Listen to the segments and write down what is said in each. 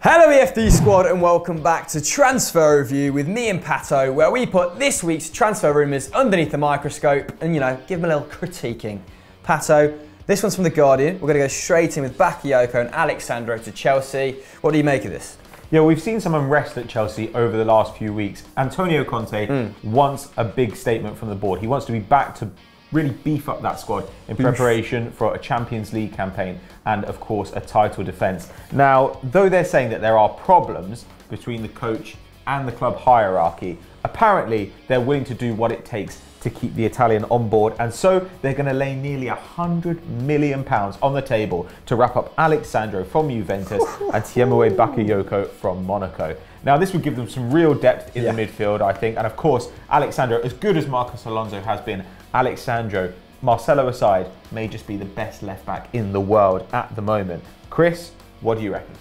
Hello EFD squad and welcome back to Transfer Review with me and Pato, where we put this week's transfer rumours underneath the microscope and, give them a little critiquing. Pato, this one's from The Guardian. We're going to go straight in with Bakayoko and Alexandro to Chelsea. What do you make of this? Yeah, we've seen some unrest at Chelsea over the last few weeks. Antonio Conte wants a big statement from the board. He wants to be back to really beef up that squad in preparation for a Champions League campaign and, of course, a title defence. Now, though they're saying that there are problems between the coach and the club hierarchy, apparently they're willing to do what it takes to keep the Italian on board, and so they're going to lay nearly £100 million on the table to wrap up Alexandro from Juventus and Tiémoué Bakayoko from Monaco. Now, this would give them some real depth in the midfield, I think, and of course, Alexandro, as good as Marcos Alonso has been, Alexandro, Marcelo aside, may just be the best left-back in the world at the moment. Chris, what do you reckon?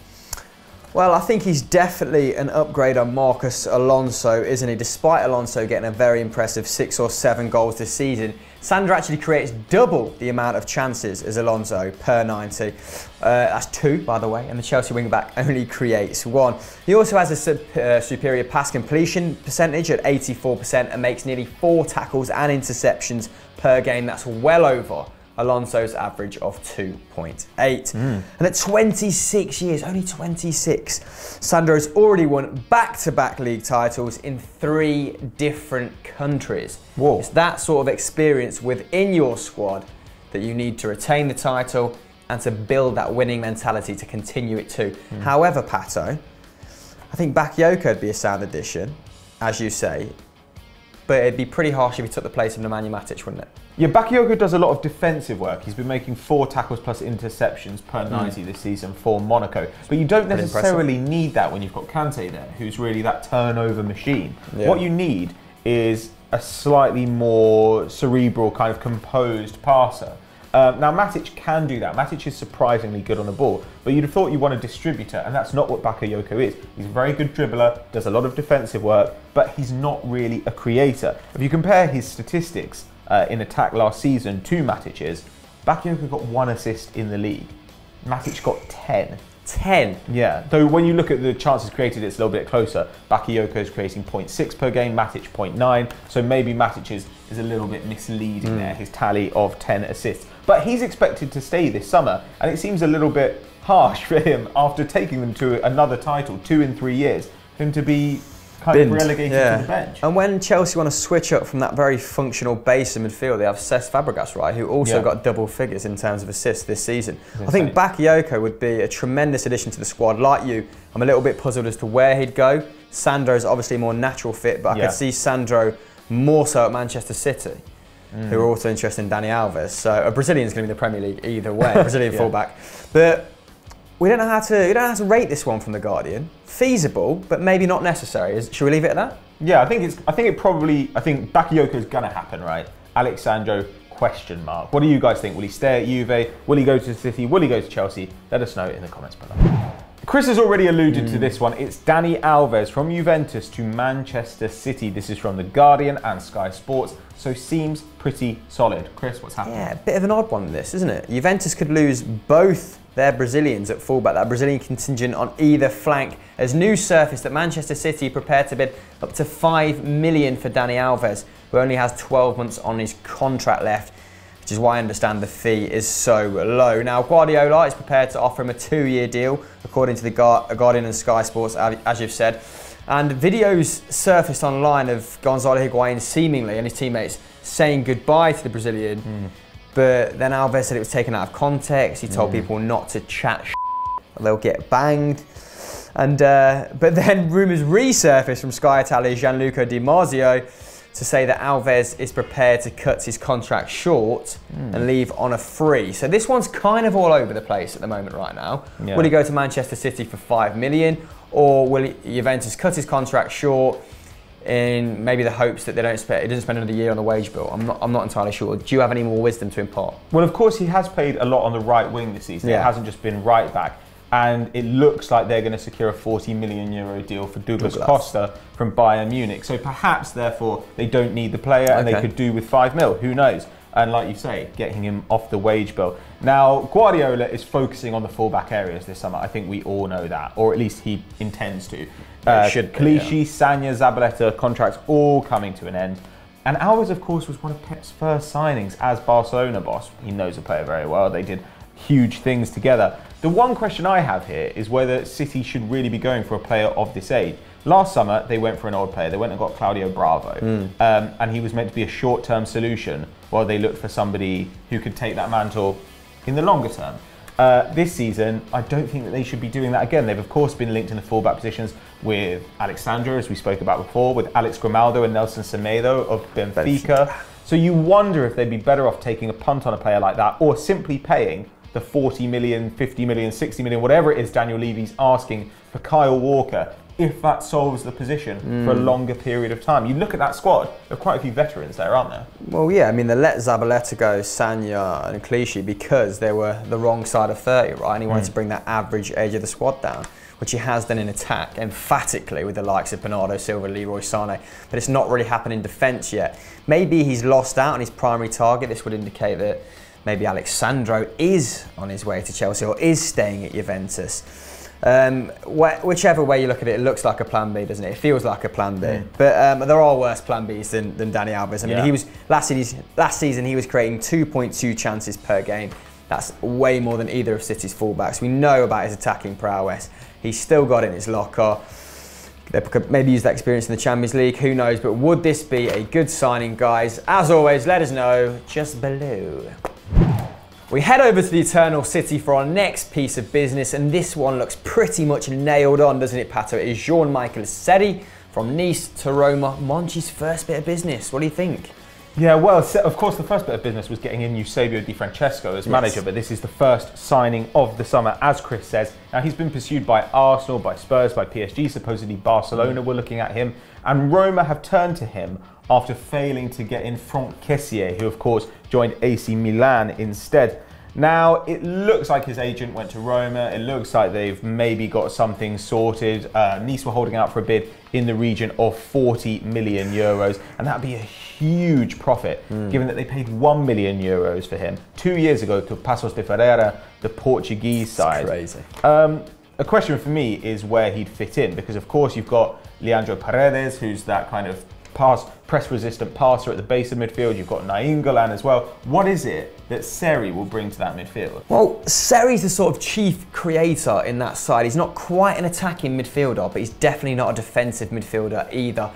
Well, I think he's definitely an upgrade on Marcos Alonso, isn't he? Despite Alonso getting a very impressive 6 or 7 goals this season, Sandro actually creates double the amount of chances as Alonso per 90. That's 2, by the way, and the Chelsea wing-back only creates 1. He also has a superior pass completion percentage at 84% and makes nearly 4 tackles and interceptions per game. That's well over Alonso's average of 2.8. And at 26 years, only 26, Sandro's already won back-to-back league titles in 3 different countries. Whoa. It's that sort of experience within your squad that you need to retain the title and to build that winning mentality to continue it too. However, Pato, I think Bakayoko would be a sound addition, as you say, but it'd be pretty harsh if he took the place of Nemanja Matic, wouldn't it? Yeah, Bakayoko does a lot of defensive work. He's been making 4 tackles plus interceptions per 90 this season for Monaco. But you don't necessarily need that when you've got Kante there, who's really that turnover machine. Yeah. What you need is a slightly more cerebral, kind of composed passer. Now, Matic can do that. Matic is surprisingly good on the ball, but you'd have thought you want a distributor, and that's not what Bakayoko is. He's a very good dribbler, does a lot of defensive work, but he's not really a creator. If you compare his statistics in attack last season to Matic's, Bakayoko got 1 assist in the league. Matic got 10. 10? Yeah, though when you look at the chances created, it's a little bit closer. Bakayoko is creating 0.6 per game, Matic 0.9, so maybe Matic is a little bit misleading there, his tally of 10 assists. But he's expected to stay this summer, and it seems a little bit harsh for him after taking them to another title, 2 in 3 years, for him to be kind of relegated to the bench. And when Chelsea want to switch up from that very functional base in midfield, they have Cesc Fabregas, right, who also got double figures in terms of assists this season. I think Bakayoko would be a tremendous addition to the squad. Like you, I'm a little bit puzzled as to where he'd go. Sandro's obviously a more natural fit, but I could see Sandro more so at Manchester City, who are also interested in Dani Alves. So a Brazilian's going to be in the Premier League either way, Brazilian fullback. But we don't know how to rate this one from The Guardian. Feasible, but maybe not necessary. Should we leave it at that? Yeah, I think Bakayoko is going to happen, right? Alexandro, question mark. What do you guys think? Will he stay at Juve? Will he go to City? Will he go to Chelsea? Let us know in the comments below. Chris has already alluded to this one. It's Dani Alves from Juventus to Manchester City. This is from The Guardian and Sky Sports, so seems pretty solid. Chris, what's happening? Yeah, a bit of an odd one this, isn't it? Juventus could lose both their Brazilians at fullback, that Brazilian contingent on either flank, as news surfaced that Manchester City prepared to bid up to $5 million for Dani Alves, who only has 12 months on his contract left, which is why I understand the fee is so low. Now, Guardiola is prepared to offer him a 2-year deal, according to The Guardian and Sky Sports, as you've said. And videos surfaced online of Gonzalo Higuain seemingly and his teammates saying goodbye to the Brazilian. But then Alves said it was taken out of context. He told people not to chat or they'll get banged. And but then rumours resurfaced from Sky Italia Gianluca Di Marzio to say that Alves is prepared to cut his contract short and leave on a free. So this one's kind of all over the place at the moment right now. Will he go to Manchester City for $5 million, or will Juventus cut his contract short in maybe the hopes that he doesn't spend another year on the wage bill? I'm not entirely sure. Do you have any more wisdom to impart? Well, of course, he has played a lot on the right wing this season. It hasn't just been right back. And it looks like they're going to secure a €40 million deal for Douglas Costa from Bayern Munich. So perhaps, therefore, they don't need the player and they could do with 5 mil. Who knows? and like you say, getting him off the wage bill. Now, Guardiola is focusing on the fullback areas this summer. I think we all know that, or at least he intends to. Clichy, Sagna, Zabaleta contracts all coming to an end. And Alves, of course, was one of Pep's first signings as Barcelona boss. He knows the player very well. They did huge things together. The one question I have here is whether City should really be going for a player of this age. Last summer, they went for an old player. They went and got Claudio Bravo. And he was meant to be a short-term solution while they looked for somebody who could take that mantle in the longer term. This season, I don't think that they should be doing that again. They've, of course, been linked in the fullback positions with Alexandro, as we spoke about before, with Alex Grimaldo and Nelson Semedo of Benfica. So you wonder if they'd be better off taking a punt on a player like that, or simply paying the 40 million, 50 million, 60 million, whatever it is Daniel Levy's asking for Kyle Walker, if that solves the position for a longer period of time. You look at that squad, there are quite a few veterans there, aren't there? Well, yeah, I mean, they let Zabaleta go, Sagna and Clichy, because they were the wrong side of 30, right? And he wanted to bring that average age of the squad down, which he has done in attack, emphatically, with the likes of Bernardo Silva, Leroy Sané, but it's not really happened in defence yet. Maybe he's lost out on his primary target. This would indicate that maybe Alexandro is on his way to Chelsea or is staying at Juventus. Whichever way you look at it, it looks like a plan B, doesn't it? It feels like a plan B. But there are worse plan Bs than Dani Alves. I mean, he was last season he was creating 2.2 chances per game. That's way more than either of City's fullbacks. We know about his attacking prowess. He's still got it in his locker. They could maybe use that experience in the Champions League, who knows? But would this be a good signing, guys? As always, let us know just below. We head over to the Eternal City for our next piece of business, and this one looks pretty much nailed on, doesn't it, Pato? It is Jean-Michel Seri from Nice to Roma. Monchi's first bit of business. What do you think? Yeah, well, of course, the first bit of business was getting in Eusebio Di Francesco as manager, but this is the first signing of the summer, as Chris says. Now, he's been pursued by Arsenal, by Spurs, by PSG, supposedly Barcelona were looking at him, and Roma have turned to him after failing to get in Franck Kessié, who, of course, joined AC Milan instead. Now, it looks like his agent went to Roma. It looks like they've maybe got something sorted. Nice were holding out for a bid in the region of 40 million euros, and that'd be a huge profit, given that they paid 1 million euros for him 2 years ago to Paços de Ferreira, the Portuguese side. Crazy. A question for me is where he'd fit in, because of course you've got Leandro Paredes, who's that kind of press-resistant passer at the base of midfield. You've got Nainggolan as well. What is it that Seri will bring to that midfield? Well, Seri's the sort of chief creator in that side. He's not quite an attacking midfielder, but he's definitely not a defensive midfielder either.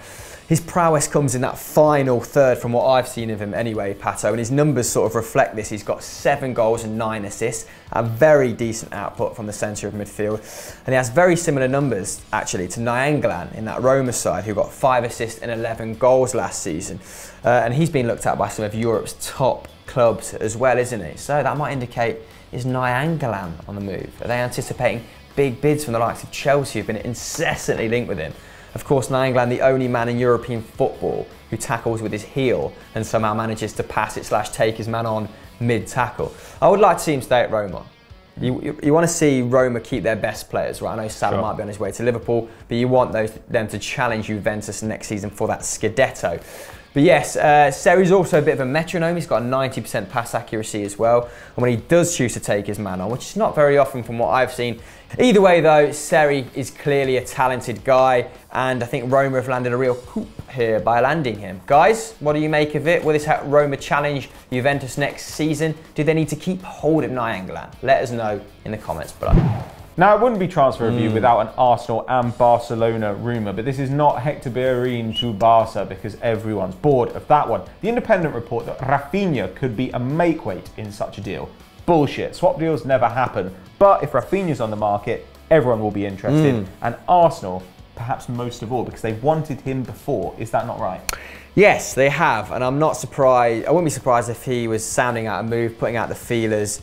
His prowess comes in that final third from what I've seen of him anyway, Pato, and his numbers sort of reflect this. He's got 7 goals and 9 assists, a very decent output from the centre of midfield. And he has very similar numbers, actually, to Nainggolan in that Roma side, who got 5 assists and 11 goals last season. And he's been looked at by some of Europe's top clubs as well, isn't he? So that might indicate, is Nainggolan on the move? Are they anticipating big bids from the likes of Chelsea, who've been incessantly linked with him? Of course, Nainggolan, the only man in European football who tackles with his heel and somehow manages to pass it / take his man on mid-tackle. I would like to see him stay at Roma. You want to see Roma keep their best players, right? I know Salah might be on his way to Liverpool, but you want them to challenge Juventus next season for that Scudetto. But yes, Seri's also a bit of a metronome. He's got a 90% pass accuracy as well. And when he does choose to take his man on, which is not very often from what I've seen. Either way though, Seri is clearly a talented guy, and I think Roma have landed a real coup here by landing him. Guys, what do you make of it? Will this help Roma challenge Juventus next season? Do they need to keep hold of Nainggolan? Let us know in the comments below. Now, it wouldn't be transfer review without an Arsenal and Barcelona rumour, but this is not Hector Bellerin to Barca because everyone's bored of that one. The Independent report that Rafinha could be a make-weight in such a deal. Bullshit. Swap deals never happen. But if Rafinha's on the market, everyone will be interested. And Arsenal, perhaps most of all, because they've wanted him before. Is that not right? Yes, they have. And I'm not surprised. I wouldn't be surprised if he was sounding out a move, putting out the feelers.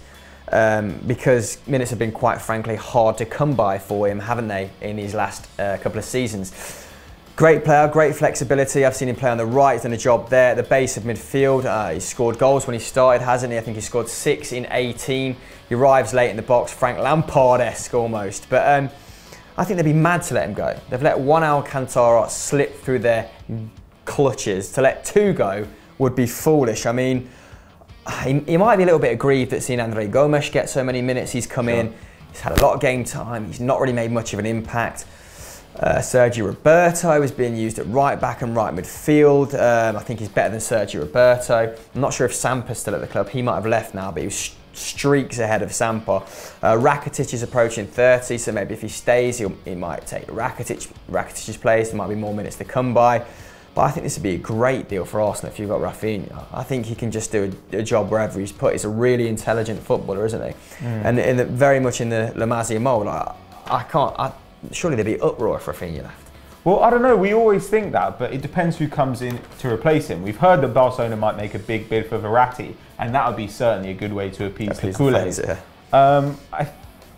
Because minutes have been quite frankly hard to come by for him, haven't they, in his last couple of seasons. Great player, great flexibility. I've seen him play on the right, he's done a job there at the base of midfield. He's scored goals when he started, hasn't he? I think he scored 6 in 18. He arrives late in the box, Frank Lampard-esque almost. But I think they'd be mad to let him go. They've let one Alcantara slip through their clutches. To let 2 go would be foolish. I mean, he might be a little bit aggrieved that seeing Andre Gomes get so many minutes. He's come in, he's had a lot of game time, he's not really made much of an impact. Sergio Roberto is being used at right back and right midfield. I think he's better than Sergio Roberto. I'm not sure if Sampa's still at the club. He might have left now, but he was streaks ahead of Sampa. Rakitic is approaching 30, so maybe if he stays, he might take Rakitic's place. There might be more minutes to come by. But I think this would be a great deal for Arsenal if you've got Rafinha. I think he can just do a job wherever he's put. He's a really intelligent footballer, isn't he? And very much in the La Masia mould. Surely there'd be uproar if Rafinha left. Well, I don't know. We always think that, but it depends who comes in to replace him. We've heard that Barcelona might make a big bid for Verratti, and that would be certainly a good way to appease the culés. I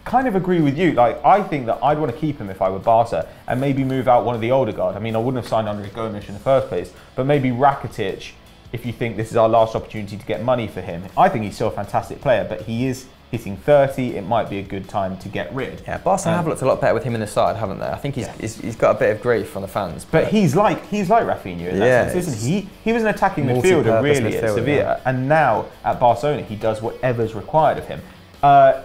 kind of agree with you. Like, I think that I'd want to keep him if I were Barca, and maybe move out one of the older guard. I mean, I wouldn't have signed Andre Gomes in the first place, but maybe Rakitic, if you think this is our last opportunity to get money for him. I think he's still a fantastic player, but he is hitting 30, it might be a good time to get rid. Yeah, Barcelona have looked a lot better with him in the side, haven't they? I think he's got a bit of grief from the fans. But he's like Rafinha in that sense, isn't he? He was an attacking midfielder really at Sevilla, and now at Barcelona he does whatever's required of him.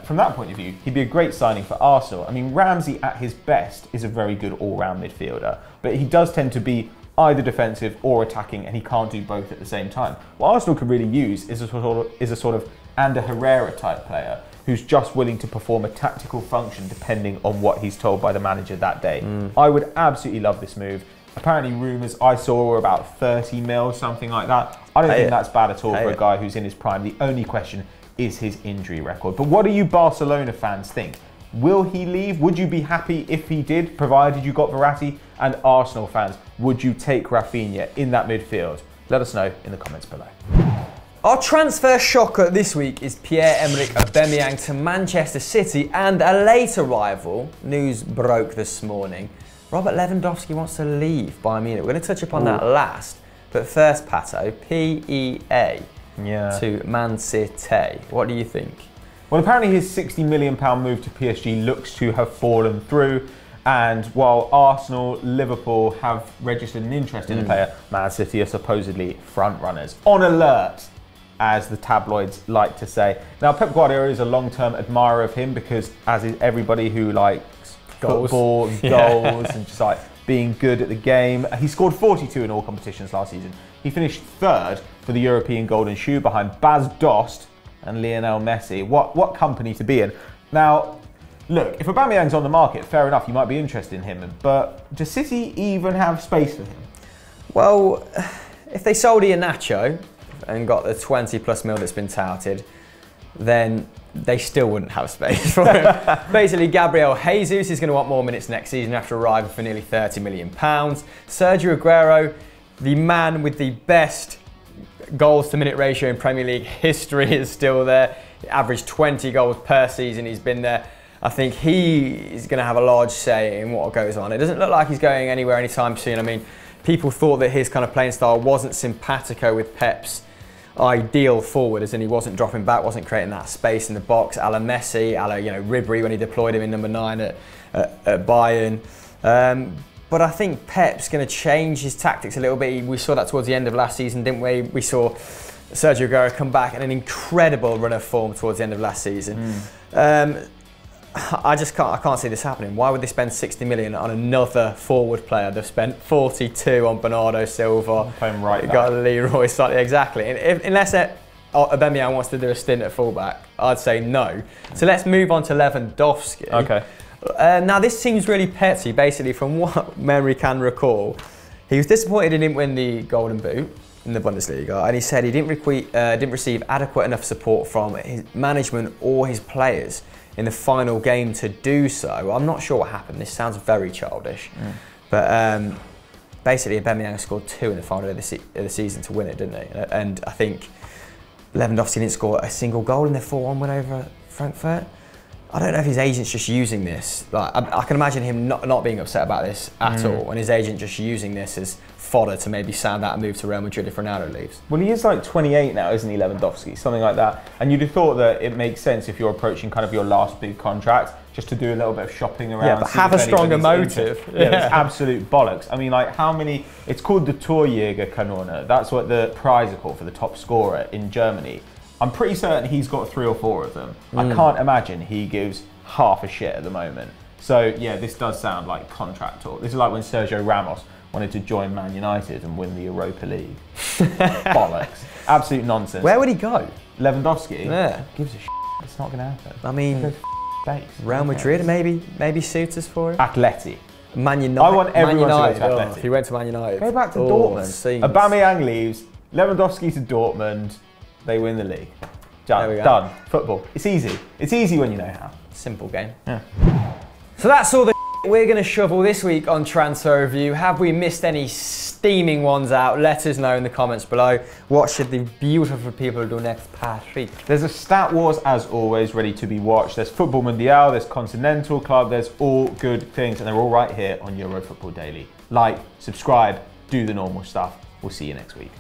From that point of view, he'd be a great signing for Arsenal. I mean, Ramsey at his best is a very good all-round midfielder, but he does tend to be either defensive or attacking, and he can't do both at the same time. What Arsenal could really use is a sort of Ander Herrera type player who's just willing to perform a tactical function depending on what he's told by the manager that day. I would absolutely love this move. Apparently rumours I saw were about 30 mil, something like that. I don't think that's bad at all for a guy who's in his prime. The only question is his injury record. But what do you Barcelona fans think? Will he leave? Would you be happy if he did, provided you got Verratti? And Arsenal fans, would you take Rafinha in that midfield? Let us know in the comments below. Our transfer shocker this week is Pierre-Emerick Aubameyang to Manchester City, and a late arrival. News broke this morning. Robert Lewandowski wants to leave Bayern Munich. We're going to touch upon that last, but first, Pato, PEA to Man City. What do you think? Well, apparently his £60 million move to PSG looks to have fallen through. And while Arsenal, Liverpool have registered an interest in the player, Man City are supposedly front runners. On alert, as the tabloids like to say. Now, Pep Guardiola is a long-term admirer of him because, as is everybody who likes football, goals, and just like being good at the game. He scored 42 in all competitions last season. He finished third for the European Golden Shoe behind Bas Dost and Lionel Messi. What company to be in. Now, look, if Aubameyang's on the market, fair enough, you might be interested in him, but does City even have space for him? Well, if they sold Iheanacho and got the 20 plus mil that's been touted, then they still wouldn't have space for him. Basically, Gabriel Jesus is going to want more minutes next season after arriving for nearly £30 million. Sergio Aguero, the man with the best goals to minute ratio in Premier League history, is still there. He averaged 20 goals per season. He's been there. I think he is going to have a large say in what goes on. It doesn't look like he's going anywhere anytime soon. I mean, people thought that his kind of playing style wasn't simpatico with Pep's ideal forward, as in he wasn't dropping back, wasn't creating that space in the box, a la Messi, a la Ribery when he deployed him in number 9 at Bayern. But I think Pep's going to change his tactics a little bit. We saw that towards the end of last season, didn't we? We saw Sergio Aguero come back in an incredible run of form towards the end of last season. I can't see this happening. Why would they spend 60 million on another forward player? They've spent 42 on Bernardo Silva. Playing right back. Got Leroy slightly, exactly. Unless Aubameyang wants to do a stint at fullback, I'd say no. So let's move on to Lewandowski. Okay. Now this seems really petty. Basically, from what memory can recall, he was disappointed he didn't win the Golden Boot in the Bundesliga, and he said he didn't receive adequate enough support from his management or his players in the final game to do so. I'm not sure what happened. This sounds very childish, but basically Aubameyang scored 2 in the final of the season to win it, didn't he? And I think Lewandowski didn't score a single goal in their 4-1 win over Frankfurt. I don't know if his agent's just using this. Like, I can imagine him not being upset about this at all, and his agent just using this as fodder to maybe sound out and move to Real Madrid if Ronaldo leaves. Well, he is like 28 now, isn't he, Lewandowski? Something like that. And you'd have thought that it makes sense if you're approaching kind of your last big contract, just to do a little bit of shopping around. Yeah, but have a stronger motive. Yeah, it's absolute bollocks. I mean, like, how many... It's called the Torjägerkanone. That's what the prize is called for the top scorer in Germany. I'm pretty certain he's got 3 or 4 of them. I can't imagine he gives half a shit at the moment. So yeah, this does sound like contract talk. This is like when Sergio Ramos wanted to join Man United and win the Europa League. Bollocks. Absolute nonsense. Where would he go? Lewandowski? Yeah. Gives a shit. It's not going to happen. I mean, Real Madrid, maybe suit us for him. Atleti. Man United. I want everyone to go to Atleti. If he went to Man United. Go back to Dortmund. Aubameyang leaves, Lewandowski to Dortmund, they win the league. Done. Football. It's easy. It's easy when you know how. Simple game. Yeah. So that's all the we're going to shovel this week on Transfer Review. Have we missed any steaming ones out? Let us know in the comments below. What should the beautiful people do next, Patrick? There's a Stat Wars, as always, ready to be watched. There's Football Mundial, there's Continental Club, there's all good things, and they're all right here on Euro Football Daily. Like, subscribe, do the normal stuff. We'll see you next week.